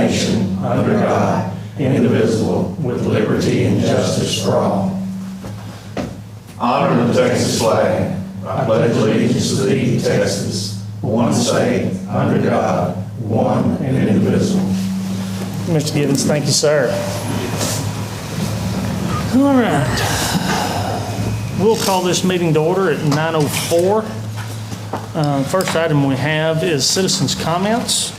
nation, under God, indivisible, with liberty and justice for all. Honor the Texas flag. I pledge allegiance to thee, Texas, one state, under God, one and indivisible. Mr. Gibbons, thank you, sir. All right. We'll call this meeting to order at 9:04. First item we have is citizens' comments.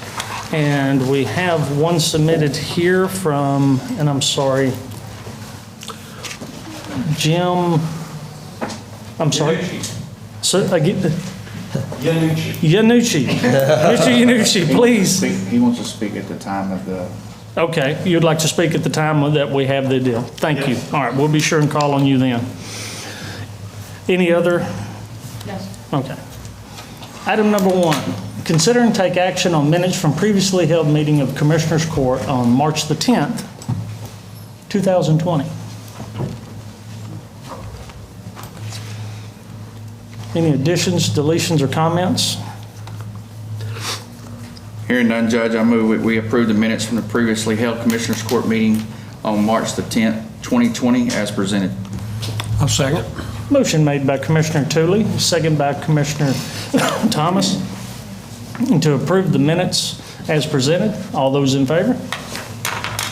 And we have one submitted here from, and I'm sorry, Jim, I'm sorry. So, Yanucci. Mr. Yanucci, please. He wants to speak at the time of the... Okay, you'd like to speak at the time that we have the deal. Thank you. All right, we'll be sure and call on you then. Any other? Yes. Okay. Item number 1, consider and take action on minutes from previously held meeting of Commissioners Court on March the 10th, 2020. Any additions, deletions, or comments? Hearing none, Judge, I move we approve the minutes from the previously held Commissioners Court meeting on March the 10th, 2020, as presented. I'll second. Motion made by Commissioner Tooley, second by Commissioner Thomas, to approve the minutes as presented. All those in favor?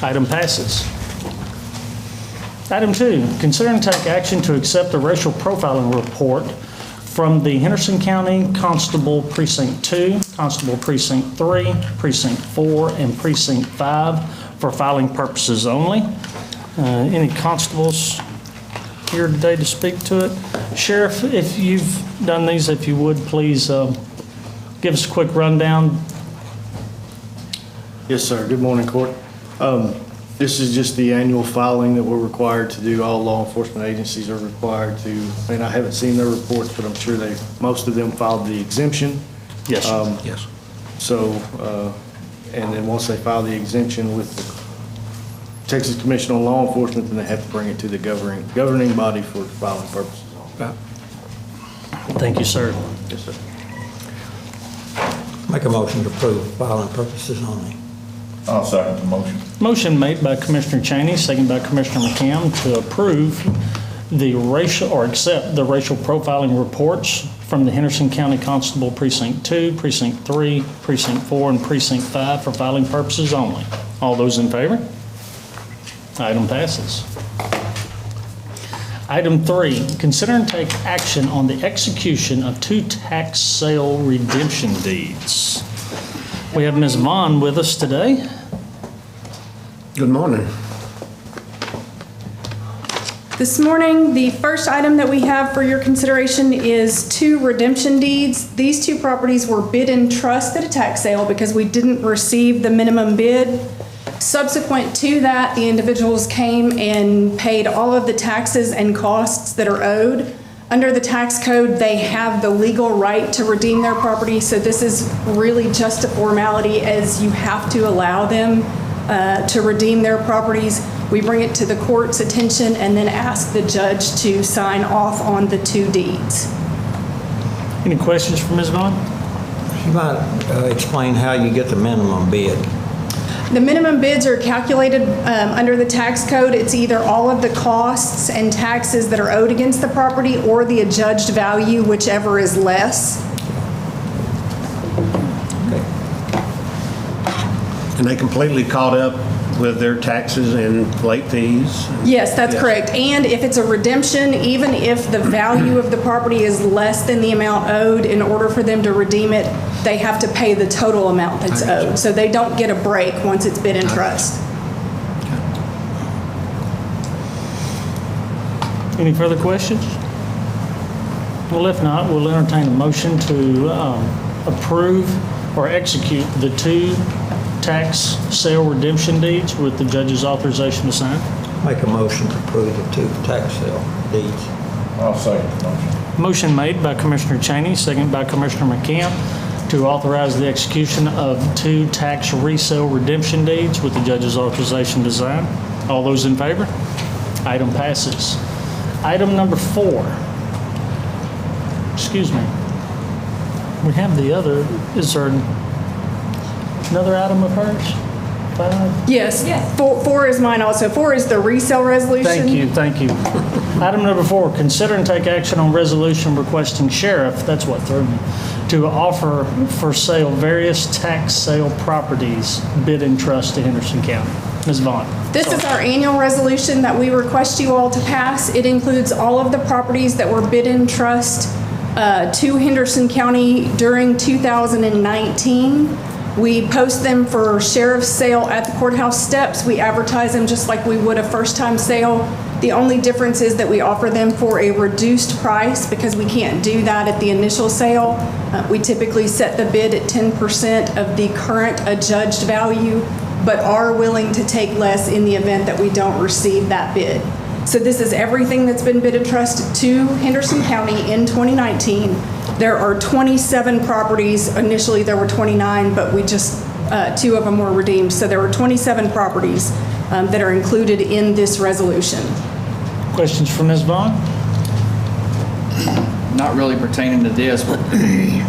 Item passes. Item 2, consider and take action to accept the racial profiling report from the Henderson County Constable Precinct 2, Constable Precinct 3, Precinct 4, and Precinct 5 for filing purposes only. Any constables here today to speak to it? Sheriff, if you've done these, if you would, please give us a quick rundown. Yes, sir. Good morning, Court. This is just the annual filing that we're required to do. All law enforcement agencies are required to, and I haven't seen their reports, but I'm sure most of them filed the exemption. Yes. Yes. So, and then once they file the exemption with the Texas Commission on Law Enforcement, then they have to bring it to the governing body for filing purposes. Thank you, sir. Yes, sir. Make a motion to approve filing purposes only. I'll second the motion. Motion made by Commissioner Chaney, second by Commissioner McCam to approve the racial, or accept the racial profiling reports from the Henderson County Constable Precinct 2, Precinct 3, Precinct 4, and Precinct 5 for filing purposes only. All those in favor? Item passes. Item 3, consider and take action on the execution of 2 tax sale redemption deeds. We have Ms. Vaughn with us today. Good morning. This morning, the first item that we have for your consideration is 2 redemption deeds. These 2 properties were bid in trust at a tax sale because we didn't receive the minimum bid. Subsequent to that, the individuals came and paid all of the taxes and costs that are owed. Under the tax code, they have the legal right to redeem their property, so this is really just a formality, as you have to allow them to redeem their properties. We bring it to the court's attention and then ask the judge to sign off on the 2 deeds. Any questions for Ms. Vaughn? You might explain how you get the minimum bid. The minimum bids are calculated under the tax code. It's either all of the costs and taxes that are owed against the property or the adjudged value, whichever is less. Okay. And they completely caught up with their taxes and late fees? Yes, that's correct. And if it's a redemption, even if the value of the property is less than the amount owed, in order for them to redeem it, they have to pay the total amount that's owed. So they don't get a break once it's bid in trust. Any further questions? Well, if not, we'll entertain a motion to approve or execute the 2 tax sale redemption deeds with the judge's authorization to sign. Make a motion to approve the 2 tax sale deeds. I'll second the motion. Motion made by Commissioner Chaney, second by Commissioner McCamp, to authorize the execution of 2 tax resale redemption deeds with the judge's authorization to sign. All those in favor? Item passes. Item number 4. Excuse me. We have the other, is there another item of hers? 5? Yes, 4 is mine also. 4 is the resale resolution. Thank you. Item number 4, consider and take action on resolution requesting sheriff, that's what threw me, to offer for sale various tax sale properties bid in trust to Henderson County. Ms. Vaughn. This is our annual resolution that we request you all to pass. It includes all of the properties that were bid in trust to Henderson County during 2019. We post them for sheriff's sale at the courthouse steps. We advertise them just like we would a first-time sale. The only difference is that we offer them for a reduced price because we can't do that at the initial sale. We typically set the bid at 10% of the current adjudged value, but are willing to take less in the event that we don't receive that bid. So this is everything that's been bid in trust to Henderson County in 2019. There are 27 properties. Initially, there were 29, but we just, 2 of them were redeemed. So there were 27 properties that are included in this resolution. Questions for Ms. Vaughn? Not really pertaining to this, but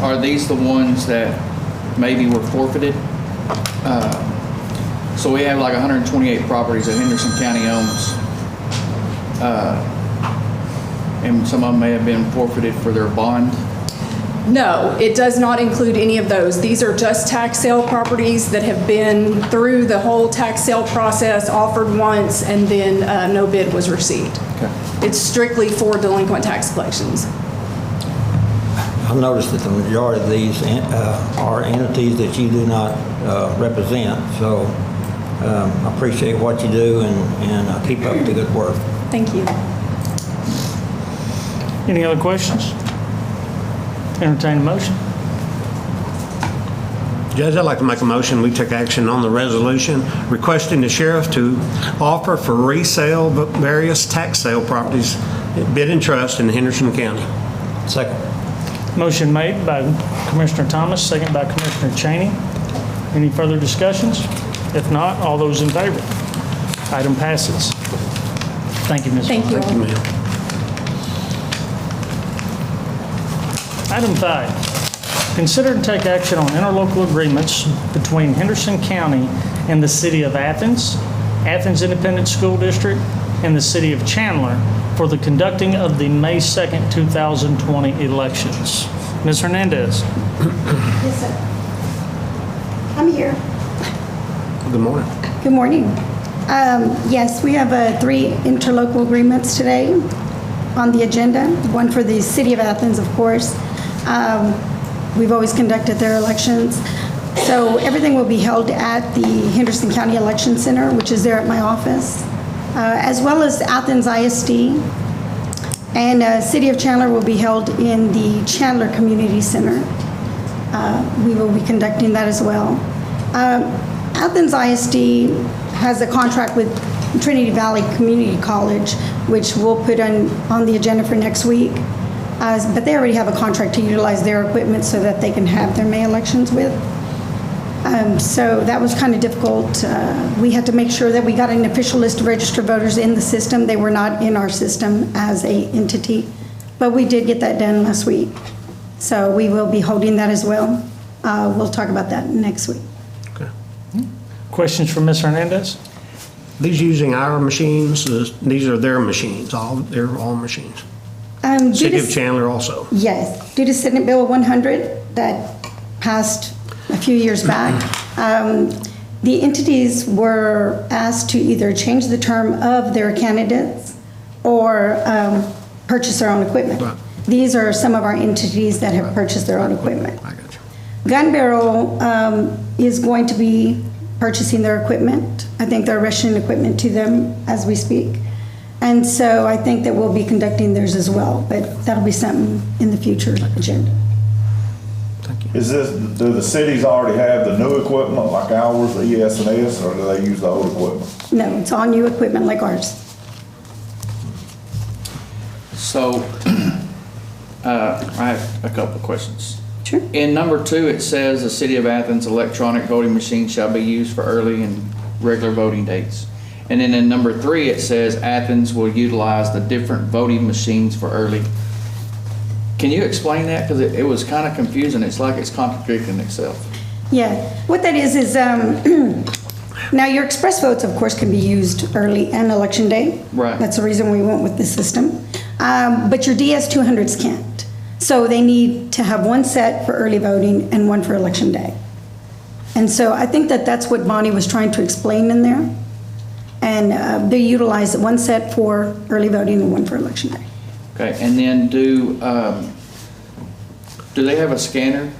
are these the ones that maybe were forfeited? So we have like 128 properties that Henderson County owns. And some of them may have been forfeited for their bond. No, it does not include any of those. These are just tax sale properties that have been through the whole tax sale process, offered once, and then no bid was received. Okay. It's strictly for delinquent tax collections. I've noticed that the majority of these are entities that you do not represent, so I appreciate what you do and keep up the good work. Thank you. Any other questions? Entertain a motion. Judge, I'd like to make a motion, we take action on the resolution requesting the sheriff to offer for resale various tax sale properties bid in trust in Henderson County. Second. Motion made by Commissioner Thomas, second by Commissioner Cheney. Any further discussions? If not, all those in favor? Item passes. Thank you, Ms. Vaughn. Thank you. Thank you, ma'am. Item 5, consider and take action on interlocal agreements between Henderson County and the City of Athens, Athens Independent School District, and the City of Chandler for the conducting of the May 2nd, 2020 elections. Ms. Hernandez. Yes, sir. I'm here. Good morning. Good morning. Yes, we have 3 interlocal agreements today on the agenda. One for the City of Athens, of course. We've always conducted their elections. So everything will be held at the Henderson County Election Center, which is there at my office, as well as Athens ISD. And City of Chandler will be held in the Chandler Community Center. We will be conducting that as well. Athens ISD has a contract with Trinity Valley Community College, which we'll put on the agenda for next week. But they already have a contract to utilize their equipment so that they can have their May elections with. So that was kind of difficult. We had to make sure that we got an official list of registered voters in the system. They were not in our system as a entity, but we did get that done last week. So we will be holding that as well. We'll talk about that next week. Okay. Questions for Ms. Hernandez? These using our machines, these are their machines, they're all machines. City of Chandler also. Yes, due to Senate Bill 100 that passed a few years back, the entities were asked to either change the term of their candidates or purchase their own equipment. Right. These are some of our entities that have purchased their own equipment. I got you. Gun Barrel is going to be purchasing their equipment. I think they're rushing equipment to them as we speak. And so I think that we'll be conducting theirs as well, but that'll be something in the future agenda. Is this, do the cities already have the new equipment like ours, the ES&S, or do they use the old equipment? No, it's all new equipment like ours. So, I have a couple of questions. Sure. In number 2, it says the City of Athens electronic voting machine shall be used for early and regular voting dates. And then in number 3, it says Athens will utilize the different voting machines for early. Can you explain that? Because it was kind of confusing. It's like it's contradicting itself. Yeah, what that is Now, your express votes, of course, can be used early and election day. Right. That's the reason we went with this system. But your DS-200s can't. So they need to have one set for early voting and one for election day. And so I think that that's what Bonnie was trying to explain in there. And they utilize one set for early voting and one for election day. Okay, and then do they have a scanner?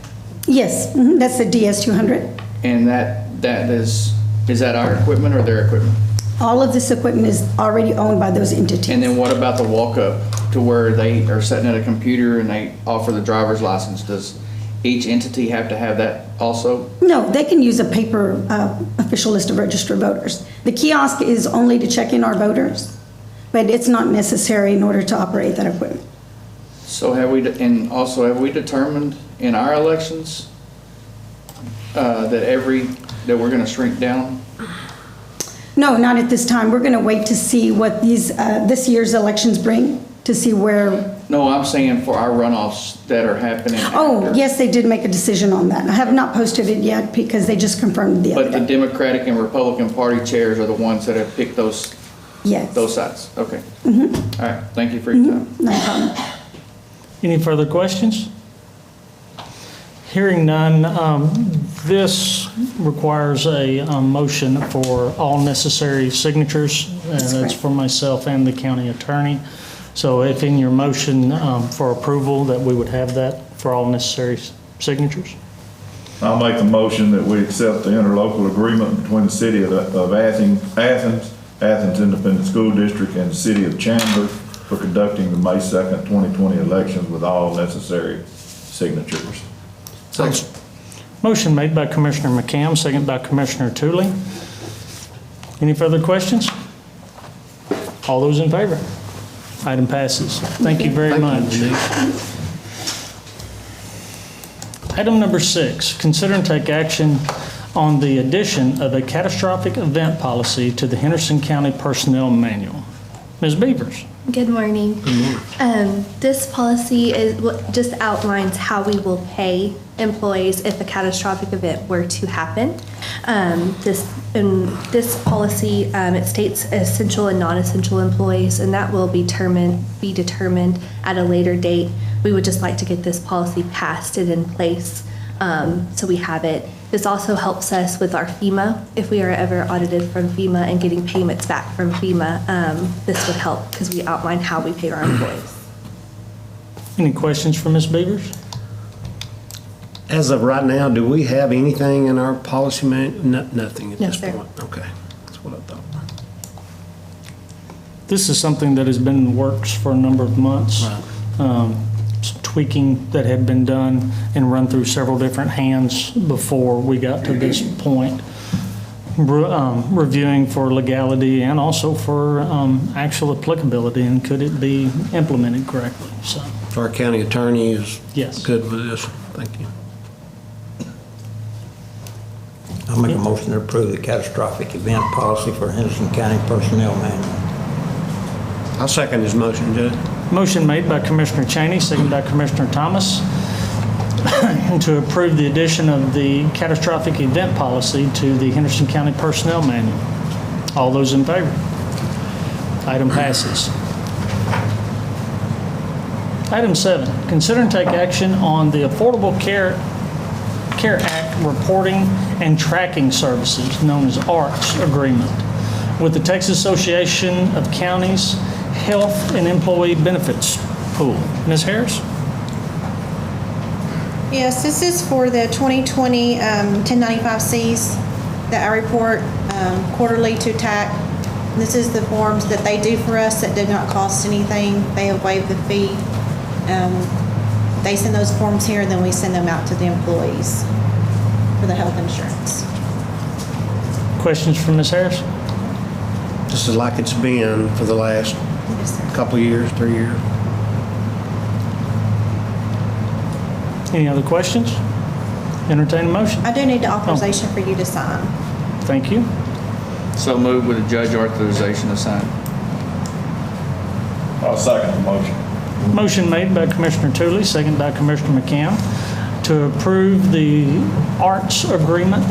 Yes, that's the DS-200. And that is that our equipment or their equipment? All of this equipment is already owned by those entities. And then what about the walk-up to where they are sitting at a computer and they offer the driver's license? Does each entity have to have that also? No, they can use a paper official list of registered voters. The kiosk is only to check in our voters, but it's not necessary in order to operate that equipment. So have we determined in our elections that we're going to shrink down? No, not at this time. We're going to wait to see what this year's elections bring, to see where. No, I'm saying for our runoffs that are happening. Oh, after. yes, they did make a decision on that. I have not posted it yet because they just confirmed the other But the day. Democratic and Republican Party chairs are the ones that have picked those Yes. sides. Okay. All right. Thank you for your time. No problem. Any further questions? Hearing none, this requires a motion for all necessary signatures, and That's it's correct. for myself and the county attorney. So if in your motion for approval, that we would have that for all necessary signatures. I'll make the motion that we accept the interlocal agreement between the city of Athens Independent School District and the city of Chandler for conducting the May 2nd, 2020 elections with all necessary signatures. Motion made by Commissioner McCam, second by Commissioner Tooley. Any further questions? All those in favor? Item passes. Thank you very much. Item number 6, consider and take action on the addition of a catastrophic event policy to the Henderson County Personnel Manual. Ms. Beavers. Good morning. This policy just outlines how we will pay employees if a catastrophic event were to happen. In this policy, it states essential and non-essential employees, and that will be determined at a later date. We would just like to get this policy passed and in place so we have it. This also helps us with our FEMA. If we are ever audited from FEMA and getting payments back from FEMA, this would help because we outline how we pay our employees. Any questions for Ms. Beavers? As of right now, do we have anything in our policy nothing at No, this sir. point? Okay, that's what I thought. This is something that has been in the works for a number of months. Some tweaking that had been done and run through several different hands before we got to this point. Reviewing for legality and also for actual applicability and could it be implemented correctly. So, Our county attorney is yes. good with this. Thank you. I'll make a motion to approve the catastrophic event policy for Henderson County Personnel Manual. I'll second his motion, Judge. Motion made by Commissioner Chaney, second by Commissioner Thomas, to approve the addition of the catastrophic event policy to the Henderson County Personnel Manual. All those in favor? Item passes. Item 7, consider and take action on the Affordable Care Act reporting and tracking services, known as ARCS agreement, with the Texas Association of Counties Health and Employee Benefits Pool. Ms. Harris? Yes, this is for the 2020 1095Cs that I report quarterly to TAC. This is the forms that they do for us that did not cost anything. They have waived the fee. They send those forms here, and then we send them out to the employees for the health insurance. Questions from Ms. Harris? This is like it's been for the last Yes, sir. couple of years, 3 years. Any other questions? Entertain a motion. I do need the authorization for you to sign. Thank you. So move with a judge authorization to sign. I'll second the motion. Motion made by Commissioner Tooley, second by Commissioner McCam, to approve the ARTS agreement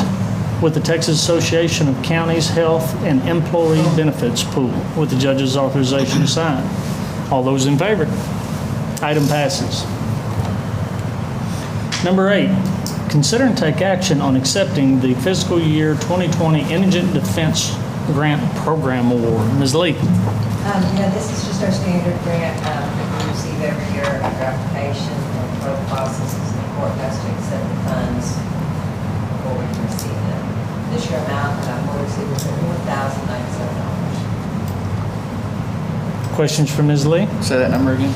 with the Texas Association of Counties Health and Employee Benefits Pool with the judge's authorization to sign. All those in favor? Item passes. Number 8, consider and take action on accepting the fiscal year 2020 Indigent Defense Grant Program Award. Ms. Lee. Yeah, this is just our standard grant that we receive every year after application and through the processes. The court has to accept the funds before we can receive them. This year amount that we'll receive is $71,097. Questions for Ms. Lee? Say that number again.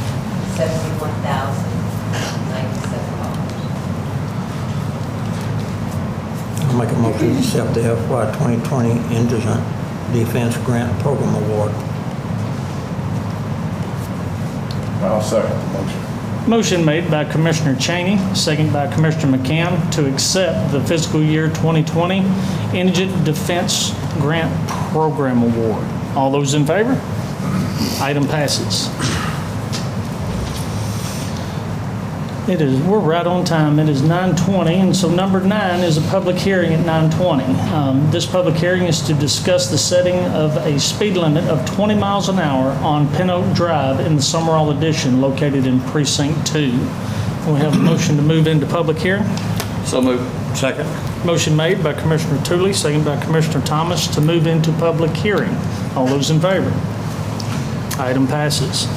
$71,097. I'll make a motion to accept the FY 2020 Indigent Defense Grant Program Award. I'll second the motion. Motion made by Commissioner Cheney, second by Commissioner McCann, to accept the fiscal year 2020 Indigent Defense Grant Program Award. All those in favor? Item passes. We're right on time. It is 9:20, and so number 9 is a public hearing at 9:20. This public hearing is to discuss the setting of a speed limit of 20 miles an hour on Pin Oak Drive in the Summerall Addition located in Precinct 2. We have a motion to move into public hearing. So moved. Second. Motion made by Commissioner Tooley, second by Commissioner Thomas to move into public hearing. All those in favor? Item passes.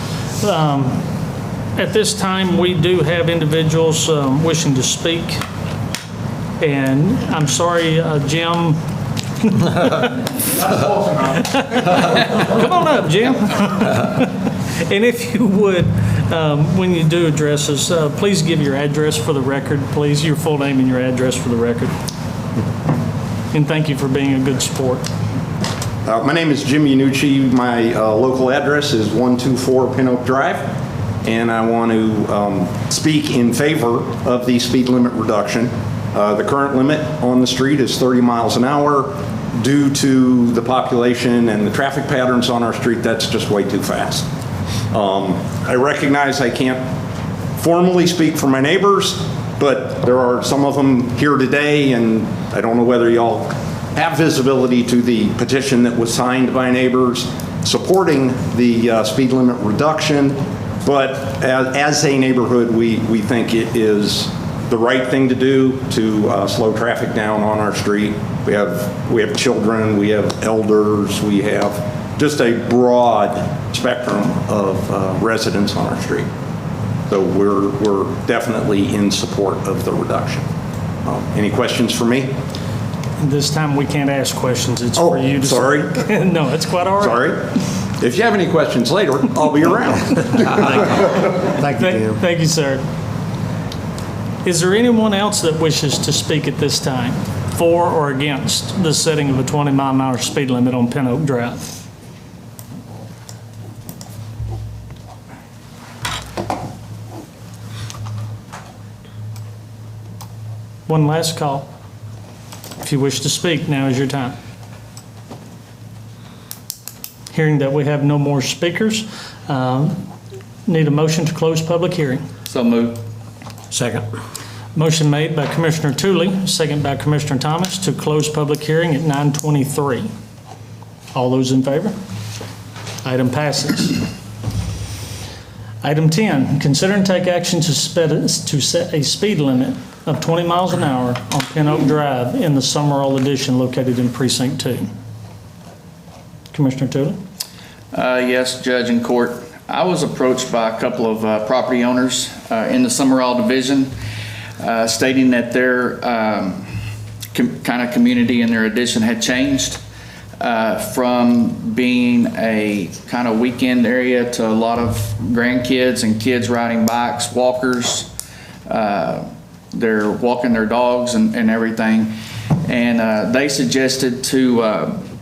At this time, we do have individuals wishing to speak. And I'm sorry, Jim. Come on up, Jim. And if you would, when you do address us, please give your address for the record, please, your full name and your address for the record. And thank you for being a good sport. My name is Jim Yanucci. My local address is 124 Pin Oak Drive, and I want to speak in favor of the speed limit reduction. The current limit on the street is 30 miles an hour. Due to the population and the traffic patterns on our street, that's just way too fast. I recognize I can't formally speak for my neighbors, but there are some of them here today, and I don't know whether y'all have visibility to the petition that was signed by neighbors supporting the speed limit reduction. But as a neighborhood, we think it is the right thing to do to slow traffic down on our street. We have children, we have elders, we have just a broad spectrum of residents on our street. So we're definitely in support of the reduction. Any questions for me? This time we can't ask questions. It's for you to sorry. say. No, it's quite all right. Sorry. If you have any questions later, I'll be around. Thank you, Jim. Thank you, sir. Is there anyone else that wishes to speak at this time for or against the setting of a 20-mile-an-hour speed limit on Pin Oak Drive? One last call. If you wish to speak, now is your time. Hearing that we have no more speakers, need a motion to close public hearing. So moved. Second. Motion made by Commissioner Tooley, second by Commissioner Thomas to close public hearing at 9:23. All those in favor? Item passes. Item 10, consider and take action to set a speed limit of 20 miles an hour on Pin Oak Drive in the Summerall Addition located in Precinct 2. Commissioner Tooley? Yes, Judge and Court. I was approached by a couple of property owners in the Summerall Division stating that their kind of community in their addition had changed from being a kind of weekend area to a lot of grandkids and kids riding bikes, walkers. They're walking their dogs and everything. And they suggested to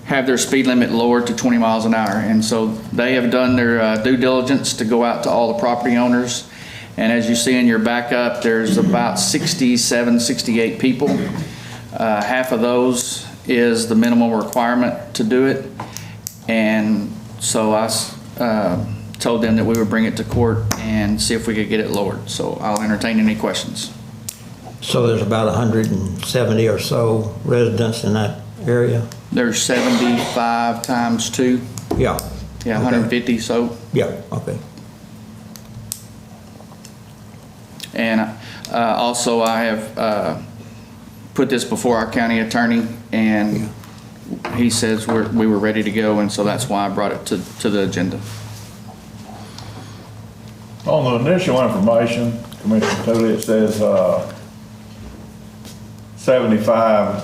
have their speed limit lowered to 20 miles an hour. And so they have done their due diligence to go out to all the property owners. And as you see in your backup, there's about 67, 68 people. Half of those is the minimum requirement to do it. And so I told them that we would bring it to court and see if we could get it lowered. So I'll entertain any questions. So there's about 170 or so residents in that area? There's 75 times 2. Yeah. Yeah, Okay. 150, so. Yeah, okay. And also, I have put this before our county attorney, and he says we were ready to go, and so that's why I brought it to the agenda. On the initial information, Commissioner Tooley, it says 75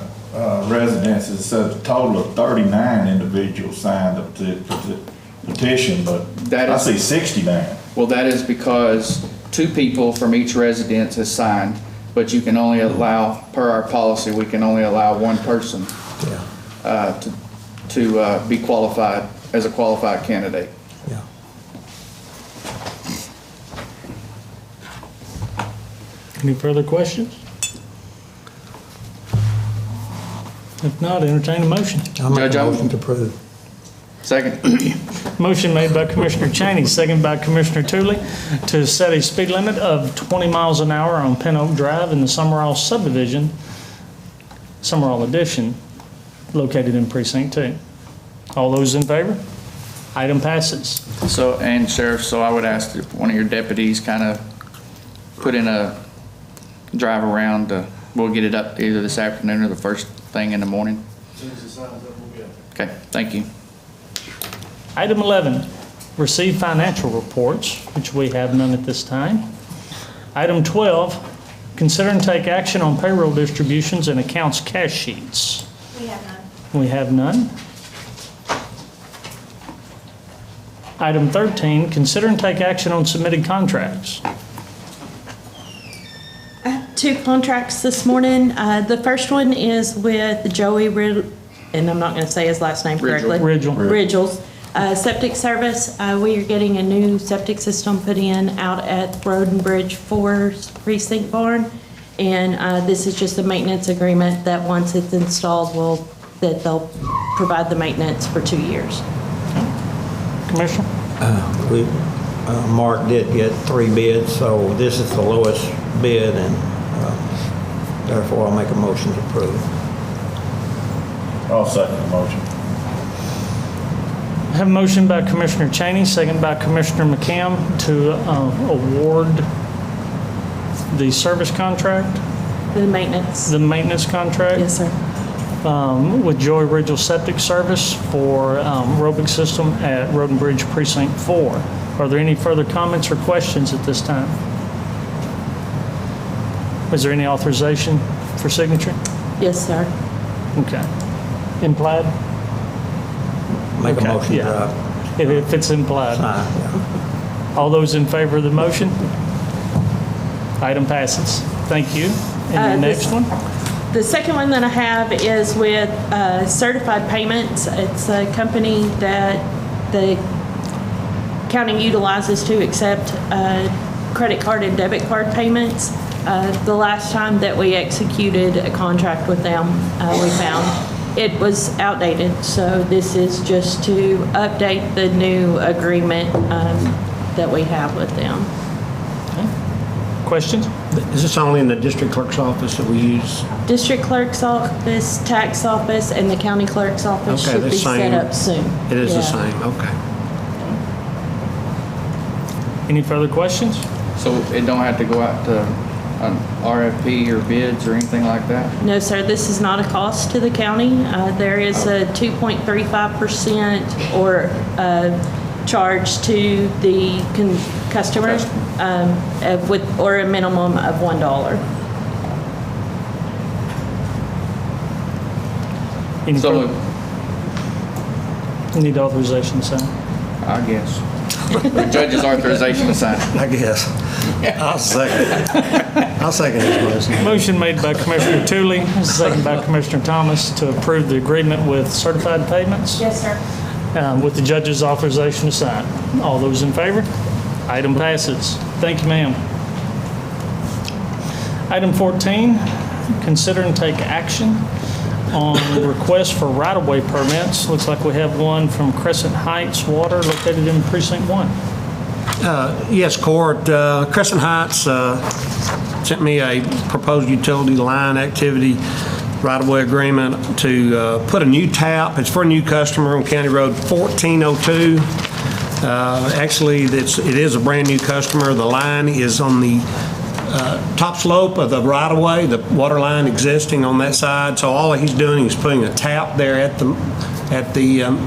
residences, it says a total of 39 individuals signed up to the petition, but That I is- see 69. Well, that is because 2 people from each residence has signed, but you can only allow, per our policy, we can only allow 1 person Yeah, to be qualified as a qualified candidate. yeah. Any further questions? If not, entertain a motion. I'll make Judge, a I'm- motion to approve. Second. Motion made by Commissioner Cheney, second by Commissioner Tooley, to set a speed limit of 20 miles an hour on Pin Oak Drive in the Summerall subdivision, Summerall Addition, located in Precinct 2. All those in favor? Item passes. So, and Sheriff, so I would ask that one of your deputies kind of put in a drive around, we'll get it up either this afternoon or the first thing in the morning. As soon as the sign's up, we'll get it. Okay, thank you. Item 11, receive financial reports, which we have none at this time. Item 12, consider and take action on payroll distributions and accounts cash sheets. We have none. We have none. Item 13, consider and take action on submitted contracts. I have 2 contracts this morning. The first one is with Joey and I'm not going to say his last name correctly. Ridgels. Septic service. We are getting a new septic system put in out at Road and Bridge 4's precinct barn. And this is just a maintenance agreement that once it's installed, that they'll provide the maintenance for 2 years. Commissioner? Mark did get 3 bids, so this is the lowest bid, and therefore I'll make a motion to approve. I'll second the motion. I have a motion by Commissioner Cheney, second by Commissioner McCam to award the service contract, The maintenance. the maintenance contract. Yes, sir. With Joey Ridgel Septic Service for aerobic system at Road and Bridge Precinct 4. Are there any further comments or questions at this time? Is there any authorization for signature? Yes, sir. Okay. Implied? Make a Okay, motion yeah. to If it's implied. sign, yeah. All those in favor of the motion? Item passes. Thank you. And the This- next one? The second one that I have is with Certified Payments. It's a company that the county utilizes to accept credit card and debit card payments. The last time that we executed a contract with them, we found it was outdated. So this is just to update the new agreement that we have with them. Questions? Is this only in the district clerk's office that we use? District Clerk's Office, Tax Office, and the County Clerk's Office Okay, should the be set same. up soon. It is the Yeah. same, okay. Any further questions? So it don't have to go out to an RFP or bids or anything like that? No, sir, this is not a cost to the county. There is a 2.35% or charge to the customer or a minimum of $1. Any So further- Need authorization to sign? I guess. The judge's authorization to sign. I guess. I'll second this motion. Motion made by Commissioner Tooley, second by Commissioner Thomas to approve the agreement with Certified Payments. Yes, sir. With the judge's authorization to sign. All those in favor? Item passes. Thank you, ma'am. Item 14, consider and take action on request for right-of-way permits. Looks like we have one from Crescent Heights Water located in Precinct 1. Yes, Court, Crescent Heights sent me a proposed utility line activity right-of-way agreement to put a new tap. It's for a new customer on County Road 1402. Actually, it is a brand-new customer. The line is on the top slope of the right-of-way, the water line existing on that side. So all he's doing is putting a tap there at the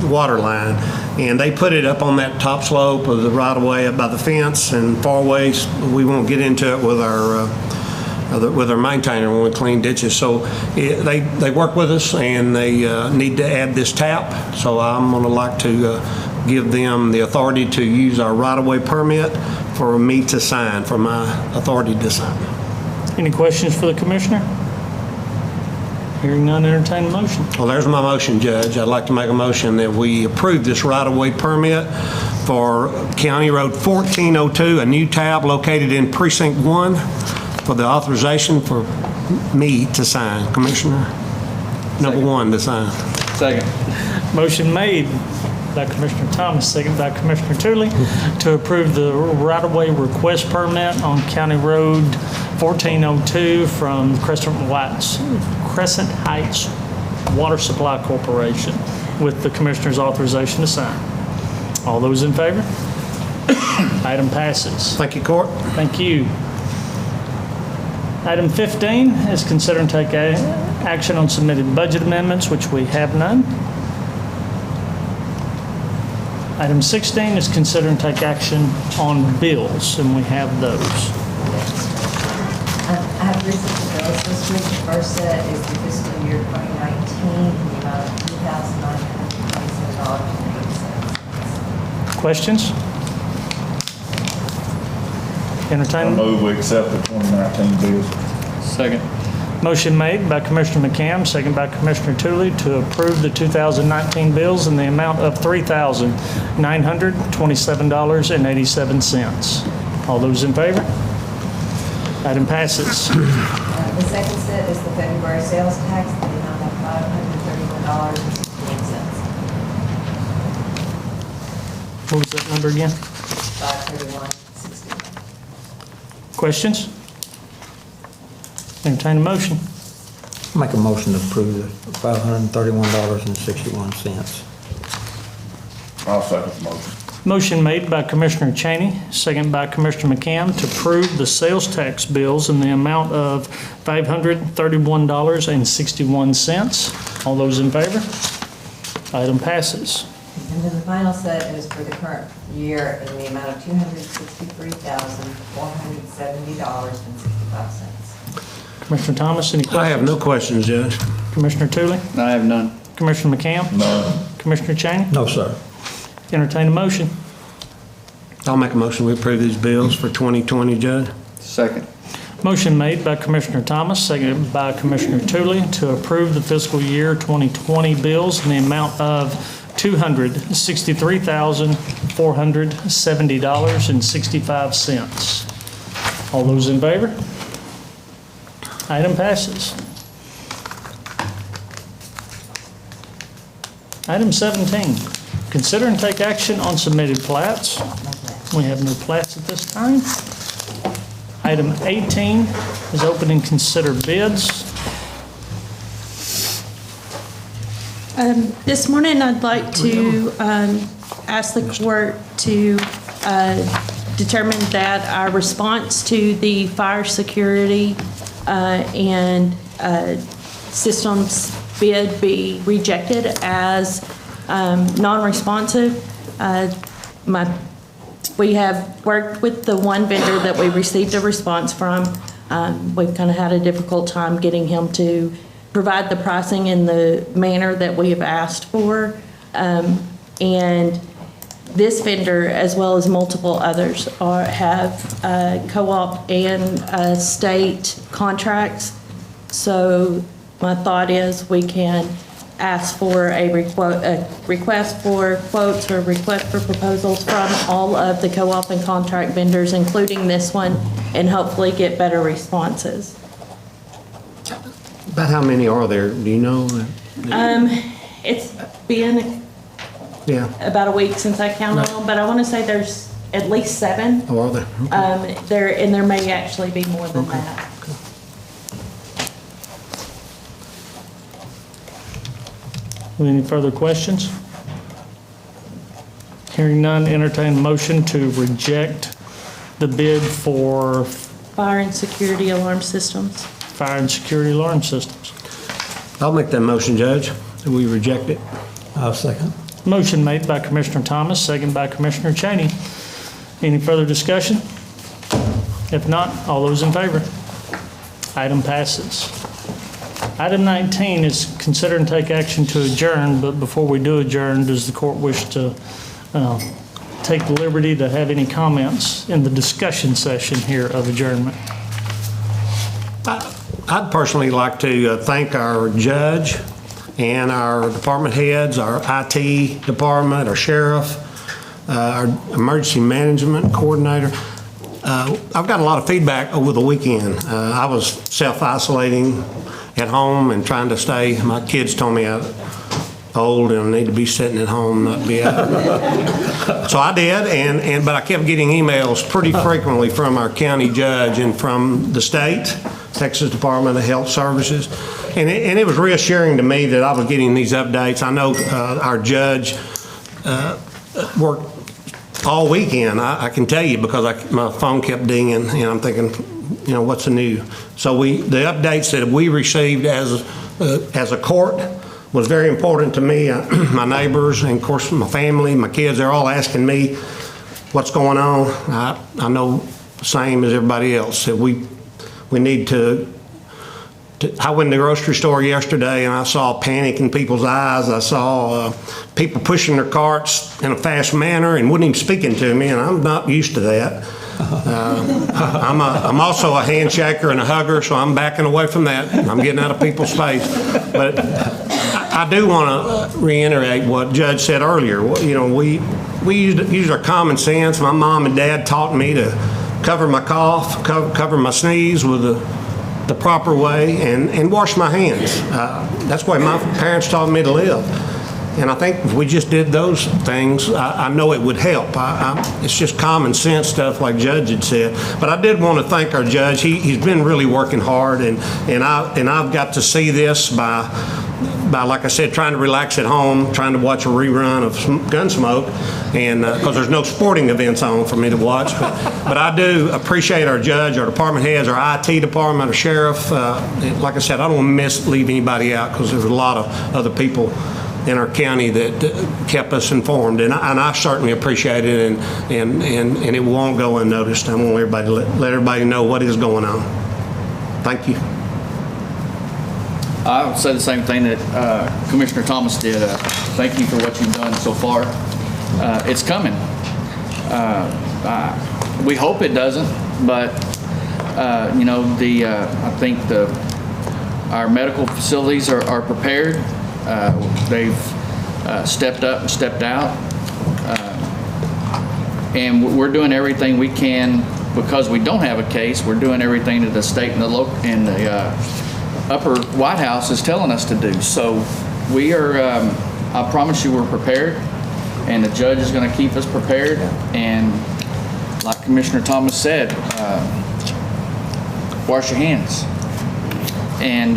water line. And they put it up on that top slope of the right-of-way up by the fence and far ways. We won't get into it with our maintainer when we clean ditches. So they work with us and they need to add this tap. So I'm going to like to give them the authority to use our right-of-way permit for me to sign, for my authority to sign. Any questions for the commissioner? Hearing none, entertain a motion. Well, there's my motion, Judge. I'd like to make a motion that we approve this right-of-way permit for County Road 1402, a new tab located in Precinct 1, for the authorization for me to sign, Commissioner number 1 to sign. Second. Motion made by Commissioner Thomas, second by Commissioner Tooley, to approve the right-of-way request permit on County Road 1402 from Crescent Heights Water Supply Corporation with the Commissioner's authorization to sign. All those in favor? Item passes. Thank you, Court. Thank you. Item 15 is consider and take action on submitted budget amendments, which we have none. Item 16 is consider and take action on bills, and we have those. I have received the bills this week. The first set is the fiscal year 2019 in the amount of $2,927.80. Questions? Entertain. I move we accept the 2019 bills. Second. Motion made by Commissioner McCam, second by Commissioner Tooley, to approve the 2019 bills in the amount of $3,927.87. All those in favor? Item passes. The second set is the February sales tax in the amount of $531.61. What was that number again? $531.61. Questions? Entertain a motion. Make a motion to approve the $531.61. I'll second the motion. Motion made by Commissioner Cheney, second by Commissioner McCam, to approve the sales tax bills in the amount of $531.61. All those in favor? Item passes. And then the final set is for the current year in the amount of $263,470.65. Commissioner Thomas, any questions? I have no questions, Judge. Commissioner Tooley? I have none. Commissioner McCam? None. Commissioner Cheney? No, sir. Entertain a motion. I'll make a motion we approve these bills for 2020, Judge. Second. Motion made by Commissioner Thomas, seconded by Commissioner Tooley, to approve the fiscal year 2020 bills in the amount of $263,470.65. All those in favor? Item passes. Item 17, consider and take action on submitted plats. We have no plats at this time. Item 18 is open and consider bids. This morning, I'd like to ask the court to determine that our response to the fire security and systems bid be rejected as non-responsive. We have worked with the one vendor that we received a response from. We've kind of had a difficult time getting him to provide the pricing in the manner that we have asked for. And this vendor, as well as multiple others, have co-op and state contracts. So my thought is we can ask for a request for quotes or request for proposals from all of the co-op and contract vendors, including this one, and hopefully get better responses. About how many are there? Do you know? It's been about a week since I counted them, but I want to say there's at least 7. Oh, are there? Okay. There may actually be more than that. Any further questions? Hearing none, entertain a motion to reject the bid for Fire and security alarm systems. fire and security alarm systems. I'll make that motion, Judge, that we reject it. I'll second. Motion made by Commissioner Thomas, second by Commissioner Cheney. Any further discussion? If not, all those in favor? Item passes. Item 19 is consider and take action to adjourn, but before we do adjourn, does the court wish to take the liberty to have any comments in the discussion session here of adjournment? I'd personally like to thank our judge and our department heads, our IT department, our sheriff, our emergency management coordinator. I've got a lot of feedback over the weekend. I was self-isolating at home and trying to stay. My kids told me I'm old and I need to be sitting at home, not be out. So I did, but I kept getting emails pretty frequently from our county judge and from the state, Texas Department of Health Services. And it was reassuring to me that I was getting these updates. I know our judge worked all weekend, I can tell you, because my phone kept dinging, and I'm thinking, what's the new? So the updates that we received as a court was very important to me. My neighbors, and of course my family, my kids, they're all asking me what's going on. I know the same as everybody else, that we need to. I went to the grocery store yesterday and I saw panic in people's eyes. I saw people pushing their carts in a fast manner and wouldn't even speaking to me, and I'm not used to that. I'm also a handshaker and a hugger, so I'm backing away from that. I'm getting out of people's face. But I do want to reiterate what Judge said earlier. We used our common sense. My mom and dad taught me to cover my cough, cover my sneeze with the proper way, and wash my hands. That's the way my parents taught me to live. And I think if we just did those things, I know it would help. It's just common sense stuff like Judge had said. But I did want to thank our judge. He's been really working hard, and I've got to see this by, like I said, trying to relax at home, trying to watch a rerun of Gunsmoke, and because there's no sporting events on for me to watch. But I do appreciate our judge, our department heads, our IT department, our sheriff. Like I said, I don't want to leave anybody out, because there's a lot of other people in our county that kept us informed, and I certainly appreciate it, and it won't go unnoticed. I want everybody to let everybody know what is going on. Thank you. I would say the same thing that Commissioner Thomas did. Thank you for what you've done so far. It's coming. We hope it doesn't, but I think our medical facilities are prepared. They've stepped up and stepped out, and we're doing everything we can. Because we don't have a case, we're doing everything that the state and the upper White House is telling us to do. So we are, I promise you, we're prepared, and the judge is going to keep us prepared. And like Commissioner Thomas said, wash your hands and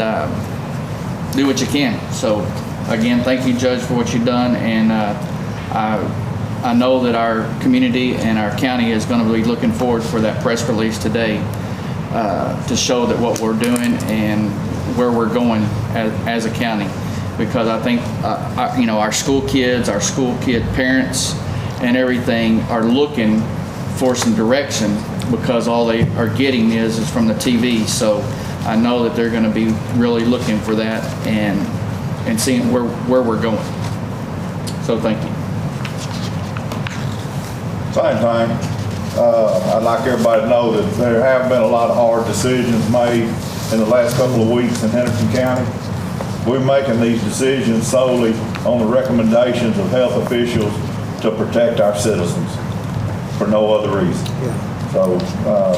do what you can. So again, thank you, Judge, for what you've done, and I know that our community and our county is going to be looking forward for that press release today to show that what we're doing and where we're going as a county, because I think our school kids, our school kid parents, and everything are looking for some direction, because all they are getting is from the TV. So I know that they're going to be really looking for that and seeing where we're going. So thank you. Same thing. I'd like everybody to know that there have been a lot of hard decisions made in the last couple of weeks in Henderson County. We're making these decisions solely on the recommendations of health officials to protect our citizens, for no other reason. So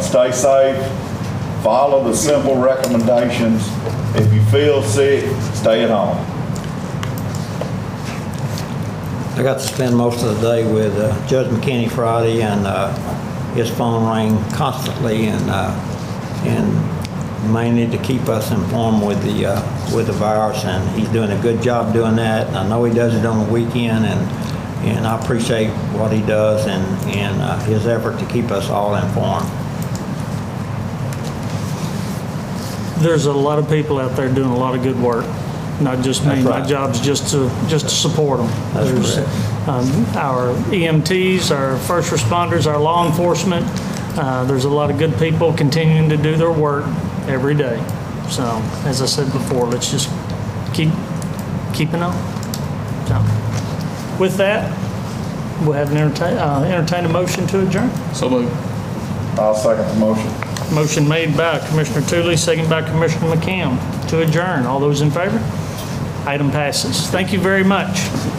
stay safe, follow the simple recommendations. If you feel sick, stay at home. I got to spend most of the day with Judge McKinney Friday, and his phone rang constantly, and mainly to keep us informed with the virus, and he's doing a good job doing that. I know he does it on the weekend, and I appreciate what he does and his effort to keep us all informed. There's a lot of people out there doing a lot of good work, not just me. That's My right. job's just to support them. That's There's correct. our EMTs, our first responders, our law enforcement. There's a lot of good people continuing to do their work every day. So, as I said before, let's just keep on. So, with that, we'll have an entertain a motion to adjourn. So moved. I'll second the motion. Motion made by Commissioner Tooley, second by Commissioner McCam to adjourn. All those in favor? Item passes. Thank you very much.